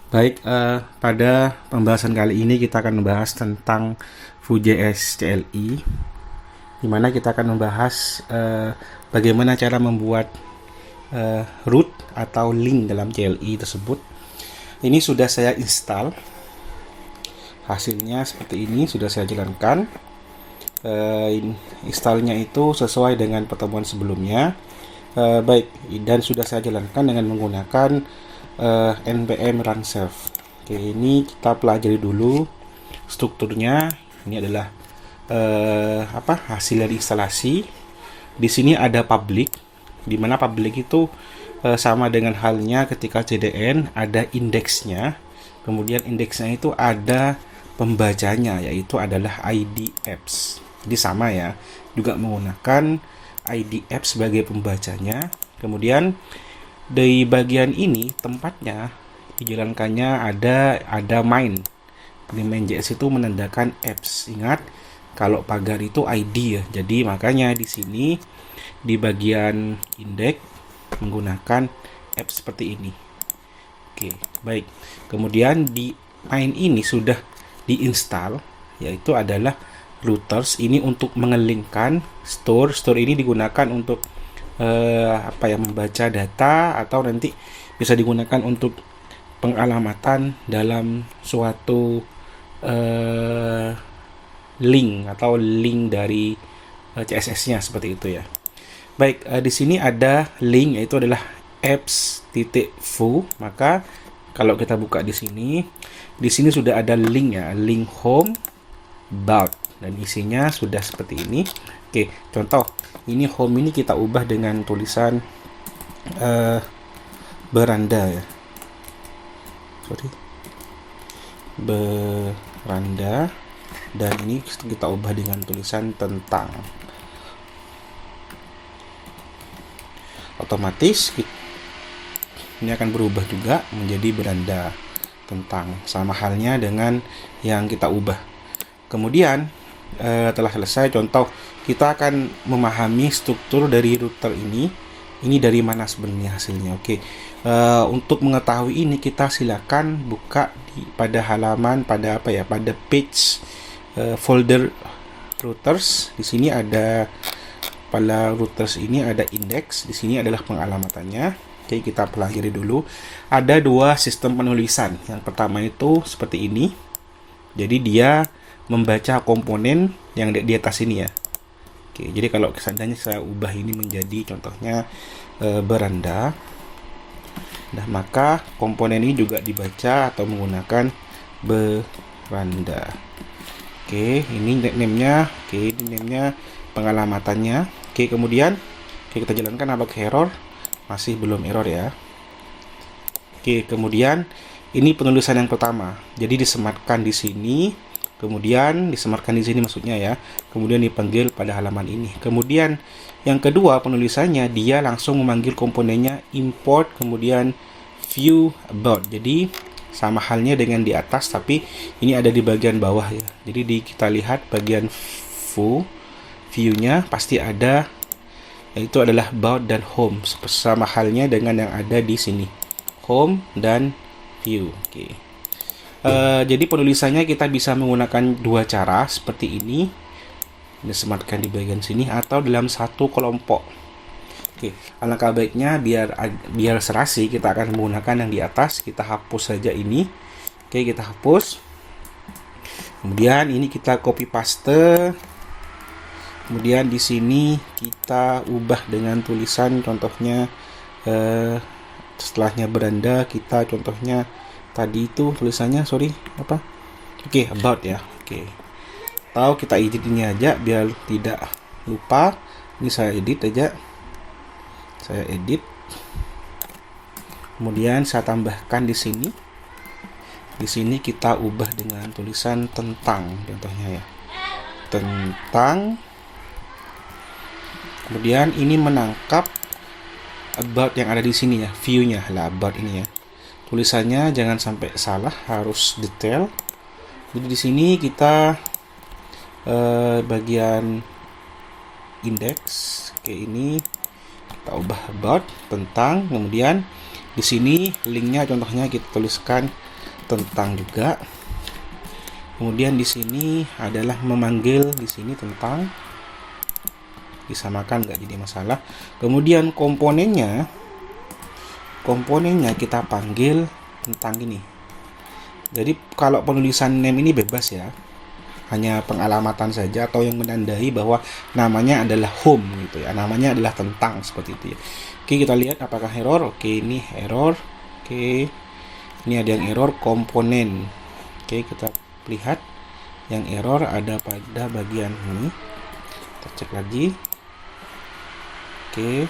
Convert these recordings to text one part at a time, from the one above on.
Baik, pada pembahasan kali ini kita akan membahas tentang Vue.js CLI, di mana kita akan membahas bagaimana cara membuat root atau link dalam CLI tersebut. Ini sudah saya install, hasilnya seperti ini sudah saya jalankan. Installnya itu sesuai dengan pertemuan sebelumnya. Baik, dan sudah saya jalankan dengan menggunakan npm run self. Oke, ini kita pelajari dulu strukturnya. Ini adalah hasil dari instalasi. Di sini ada public, di mana public itu sama dengan halnya ketika CDN ada indeksnya. Kemudian indeksnya itu ada pembacanya, yaitu adalah ID apps. Jadi sama ya, juga menggunakan ID apps sebagai pembacanya. Kemudian di bagian ini tempatnya dijalankannya ada main. Di main.js itu menandakan apps. Ingat, kalau pagar itu ID ya. Jadi makanya di sini di bagian index menggunakan apps seperti ini. Oke, baik. Kemudian di main ini sudah diinstal, yaitu adalah routers. Ini untuk mengelingkan store. Store ini digunakan untuk membaca data, atau nanti bisa digunakan untuk pengalamatan dalam suatu link atau link dari CSS-nya seperti itu ya. Baik, di sini ada link, yaitu adalah apps.foo. Maka kalau kita buka di sini sudah ada link ya, link home about, dan isinya sudah seperti ini. Oke, contoh ini home ini kita ubah dengan tulisan beranda ya. Beranda, dan ini kita ubah dengan tulisan tentang. Otomatis ini akan berubah juga menjadi beranda tentang, sama halnya dengan yang kita ubah. Kemudian telah selesai contoh, kita akan memahami struktur dari router ini. Ini dari mana sebenarnya hasilnya. Oke, untuk mengetahui ini kita silakan buka pada halaman pada page folder routers. Di sini ada pada routers ini ada index, di sini adalah pengalamannya. Oke, kita pelajari dulu. Ada dua sistem penulisan. Yang pertama itu seperti ini. Jadi dia membaca komponen yang di atas ini ya. Oke, jadi kalau seandainya saya ubah ini menjadi contohnya beranda, nah maka komponen ini juga dibaca atau menggunakan beranda. Oke, ini name-nya. Oke, ini name-nya, pengalamannya. Oke, kemudian kita jalankan apakah error. Masih belum error ya. Oke, kemudian ini penulisan yang pertama. Jadi disematkan di sini, kemudian disematkan di sini maksudnya ya. Kemudian dipanggil pada halaman ini. Kemudian yang kedua penulisannya, dia langsung memanggil komponennya import, kemudian view about. Jadi sama halnya dengan di atas, tapi ini ada di bagian bawah ya. Jadi kita lihat bagian view-nya pasti ada, yaitu adalah about dan home, sama halnya dengan yang ada di sini, home dan view. Oke. Jadi penulisannya kita bisa menggunakan dua cara seperti ini, disematkan di bagian sini atau dalam satu kelompok. Oke, alangkah baiknya biar serasi kita akan menggunakan yang di atas. Kita hapus saja ini. Oke, kita hapus. Kemudian ini kita copy paste. Kemudian di sini kita ubah dengan tulisan contohnya setelahnya beranda, kita contohnya tadi itu tulisannya Oke, about ya. Oke. Atau kita edit ini aja biar tidak lupa. Ini saya edit aja. Saya edit. Kemudian saya tambahkan di sini. Di sini kita ubah dengan tulisan tentang, contohnya ya. Tentang. Kemudian ini menangkap about yang ada di sini ya, view-nya lah about ini ya. Tulisannya jangan sampai salah, harus detail. Jadi di sini kita bagian index, oke, ini kita ubah about tentang. Kemudian di sini linknya contohnya kita tuliskan tentang juga. Kemudian di sini adalah memanggil, di sini tentang, disamakan nggak jadi masalah. Kemudian komponennya kita panggil tentang ini. Jadi kalau penulisan name ini bebas ya, hanya pengalamatan saja atau yang menandai bahwa namanya adalah home gitu ya, namanya adalah tentang, seperti itu ya. Oke, kita lihat apakah error. Oke, ini error. Oke, ini ada yang error komponen. Oke, kita lihat yang error ada pada bagian ini. Kita cek lagi. Oke,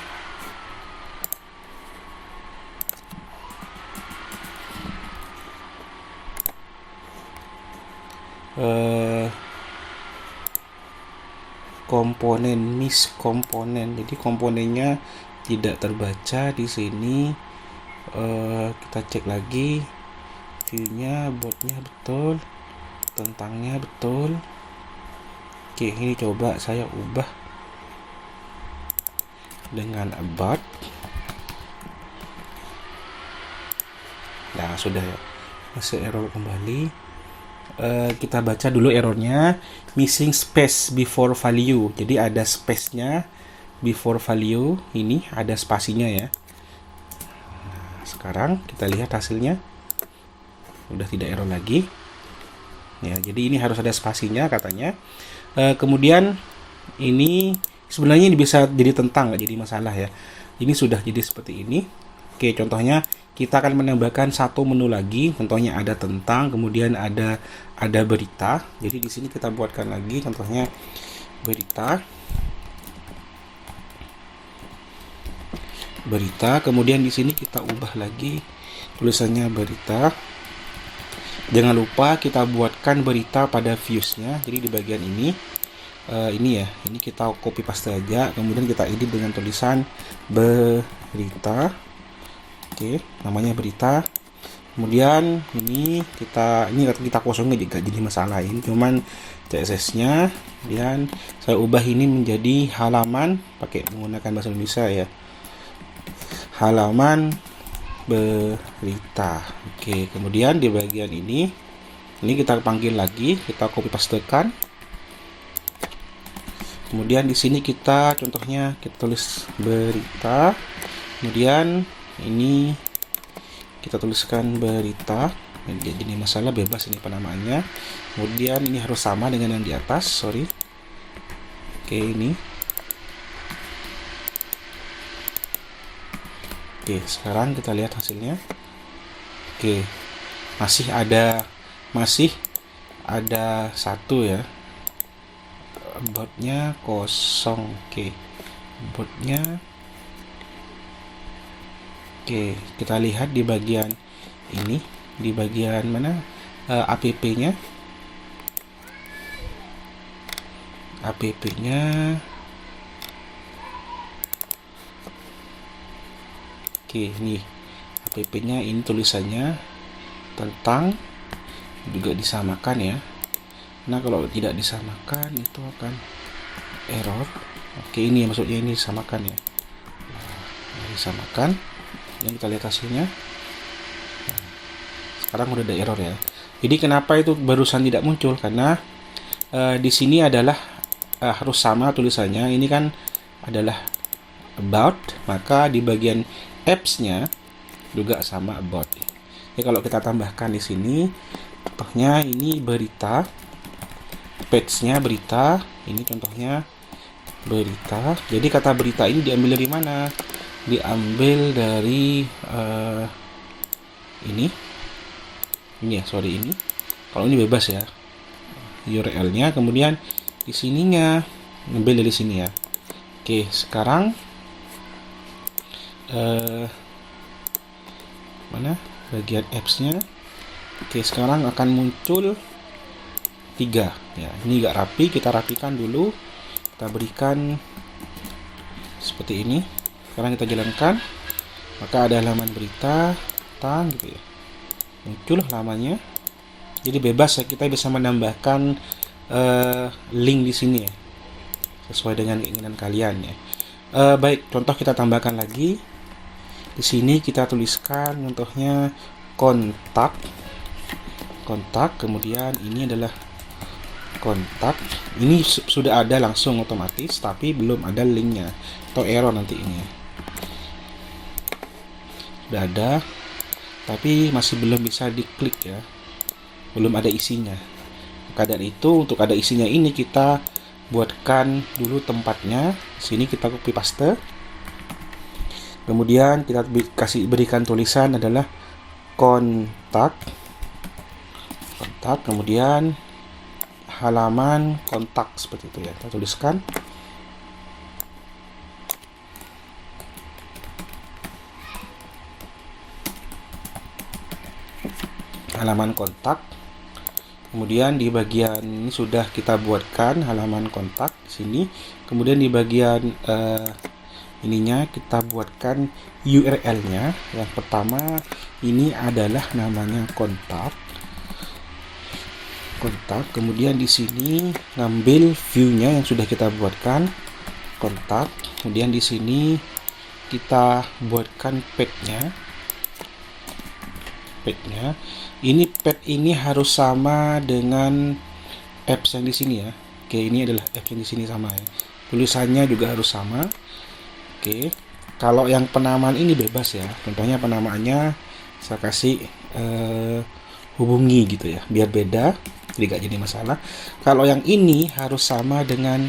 komponen miss komponen, jadi komponennya tidak terbaca di sini. Kita cek lagi viewnya, botnya betul, tentangnya betul. Oke, ini coba saya ubah dengan about. Nah, sudah ya, masih error kembali. Kita baca dulu errornya, missing space before value. Jadi ada space-nya before value, ini ada spasinya ya. Nah, sekarang kita lihat hasilnya, udah tidak error lagi ya. Jadi ini harus ada spasinya katanya. Kemudian ini sebenarnya ini bisa jadi tentang, nggak jadi masalah ya. Ini sudah jadi seperti ini. Oke, contohnya kita akan menambahkan satu menu lagi. Contohnya ada tentang, kemudian ada berita. Jadi di sini kita buatkan lagi contohnya berita. Kemudian di sini kita ubah lagi tulisannya berita. Jangan lupa kita buatkan berita pada views-nya. Jadi di bagian ini ya, ini kita copy paste aja, kemudian kita edit dengan tulisan berita. Oke, namanya berita. Kemudian ini kita kosongin juga jadi masalahin, cuman CSS-nya. Kemudian saya ubah ini menjadi halaman, pakai menggunakan bahasa Indonesia ya, halaman berita. Oke, kemudian di bagian ini kita panggil lagi, kita copy pastekan. Kemudian di sini kita contohnya kita tulis berita. Kemudian ini kita tuliskan berita. Jadi masalah bebas ini penamaannya. Kemudian ini harus sama dengan yang di atas, sorry. Oke, ini. Oke, sekarang kita lihat hasilnya. Oke, masih ada satu ya, botnya kosong. Oke, botnya. Oke, kita lihat di bagian ini, di bagian mana app-nya. Oke, ini app-nya, ini tulisannya tentang, juga disamakan ya. Nah, kalau tidak disamakan itu akan error. Oke, ini maksudnya ini disamakan ya. Nah, disamakan. Dan kita lihat hasilnya. Nah, sekarang udah ada error ya. Jadi kenapa itu barusan tidak muncul? Karena di sini adalah harus sama tulisannya. Ini kan adalah about, maka di bagian apps-nya juga sama about. Jadi kalau kita tambahkan di sini, contohnya ini berita, page-nya berita, ini contohnya berita. Jadi kata berita ini diambil dari mana? Diambil dari ini ya, sorry ini. Kalau ini bebas ya URL-nya. Kemudian di sininya ambil dari sini ya. Oke, sekarang mana bagian apps-nya. Oke, sekarang akan muncul 3 ya. Ini nggak rapi, kita rapikan dulu. Kita berikan seperti ini. Sekarang kita jalankan, maka ada halaman berita tentang gitu ya, muncul halamannya. Jadi bebas ya, kita bisa menambahkan link di sini ya, sesuai dengan keinginan kalian ya. Baik, contoh kita tambahkan lagi. Di sini kita tuliskan contohnya kontak. kontak, kemudian ini adalah kontak. Ini sudah ada langsung otomatis, tapi belum ada linknya atau error nanti ini. Sudah ada, tapi masih belum bisa diklik ya, belum ada isinya. Maka dari itu, untuk ada isinya ini kita buatkan dulu tempatnya. Sini kita copy paste, kemudian kita berikan tulisan adalah kontak, kemudian halaman kontak, seperti itu ya. Kita tuliskan halaman kontak. Kemudian di bagian ini sudah kita buatkan halaman kontak di sini. Kemudian di bagian ininya kita buatkan URL-nya. Yang pertama ini adalah namanya kontak. Kemudian di sini ngambil view-nya yang sudah kita buatkan, kontak. Kemudian di sini kita buatkan page-nya. Ini page ini harus sama dengan apps yang di sini ya. Oke, ini adalah apps yang di sini sama ya. Tulisannya juga harus sama. Oke. Kalau yang penamaan ini bebas ya. Contohnya penamaannya saya kasih hubungi gitu ya, biar beda, jadi gak jadi masalah. Kalau yang ini harus sama dengan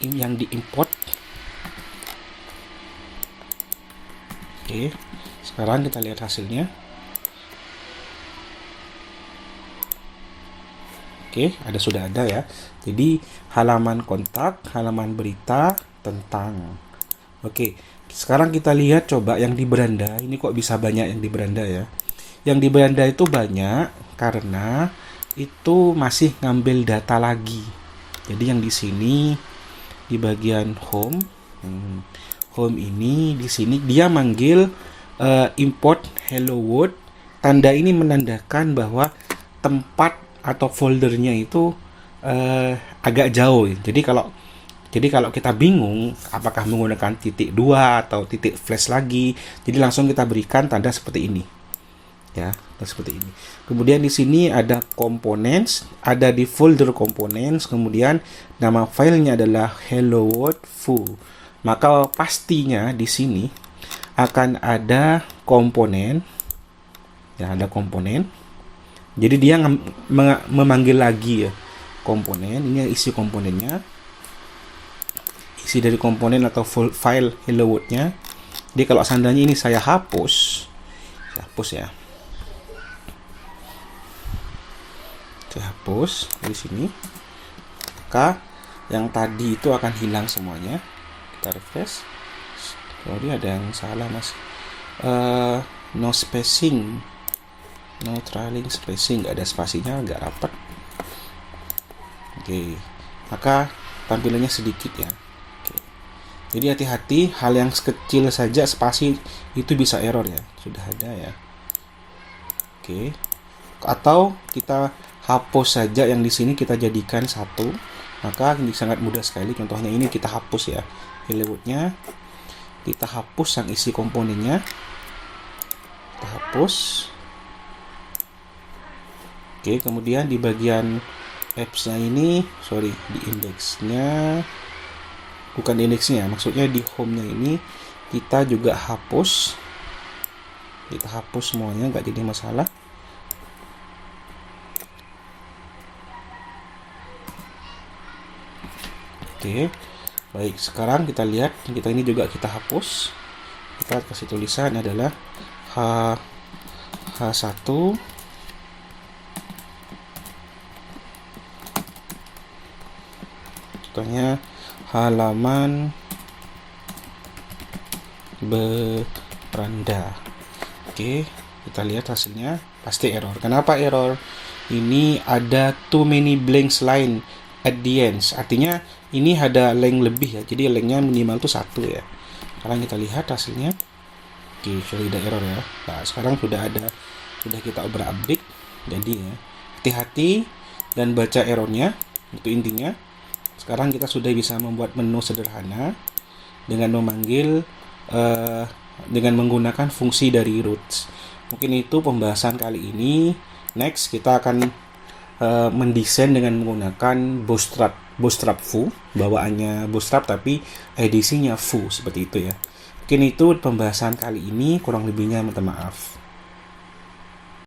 yang diimport. Oke. Sekarang kita lihat hasilnya. Oke, sudah ada ya. Jadi halaman kontak, halaman berita tentang. Oke, sekarang kita lihat coba yang di beranda. Ini kok bisa banyak yang di beranda ya? Yang di beranda itu banyak karena itu masih ngambil data lagi. Jadi yang di sini di bagian home, home ini di sini dia manggil import hello world. Tanda ini menandakan bahwa tempat atau foldernya itu agak jauh. Jadi kalau kita bingung apakah menggunakan titik 2 atau titik flash lagi, jadi langsung kita berikan tanda seperti ini. Ya, seperti ini. Kemudian di sini ada components, ada di folder components, kemudian nama filenya adalah hello world full. Maka pastinya di sini akan ada komponen. Ya, ada komponen. Jadi dia memanggil lagi ya komponen. Ini isi komponennya, isi dari komponen atau file hello world-nya. Jadi kalau seandainya ini saya hapus ya, saya hapus di sini, maka yang tadi itu akan hilang semuanya. Kita refresh. Sorry, ada yang salah mas. No spacing. No trailing spacing, nggak ada spasinya, nggak rapat. Oke, maka tampilannya sedikit ya. Oke. Jadi hati-hati, hal yang kecil saja spasi itu bisa error ya. Sudah ada ya. Oke. Atau kita hapus saja yang di sini, kita jadikan satu, maka ini sangat mudah sekali. Contohnya ini kita hapus ya hello-nya, kita hapus yang isi komponennya, kita hapus. Oke, kemudian di bagian apps-nya ini, di indeksnya, bukan di indeksnya, maksudnya di home-nya ini kita juga hapus. Kita hapus semuanya, nggak jadi masalah. Oke, baik. Sekarang kita lihat, kita ini juga kita hapus. Kita kasih tulisan adalah H1. Contohnya halaman beranda. Oke, kita lihat hasilnya, pasti error. Kenapa error? Ini ada too many blanks line at the end. Artinya ini ada length lebih ya. Jadi lengthnya minimal tuh 1 ya. Sekarang kita lihat hasilnya. Oke, sudah error ya. Nah, sekarang sudah kita obrak-abrik. Jadi ya, hati-hati dan baca errornya. Itu intinya. Sekarang kita sudah bisa membuat menu sederhana dengan dengan menggunakan fungsi dari roots. Mungkin itu pembahasan kali ini. Next, kita akan mendesain dengan menggunakan Bootstrap Foo, bawaannya Bootstrap tapi edisinya Foo, seperti itu ya. Mungkin itu pembahasan kali ini, kurang lebihnya minta maaf.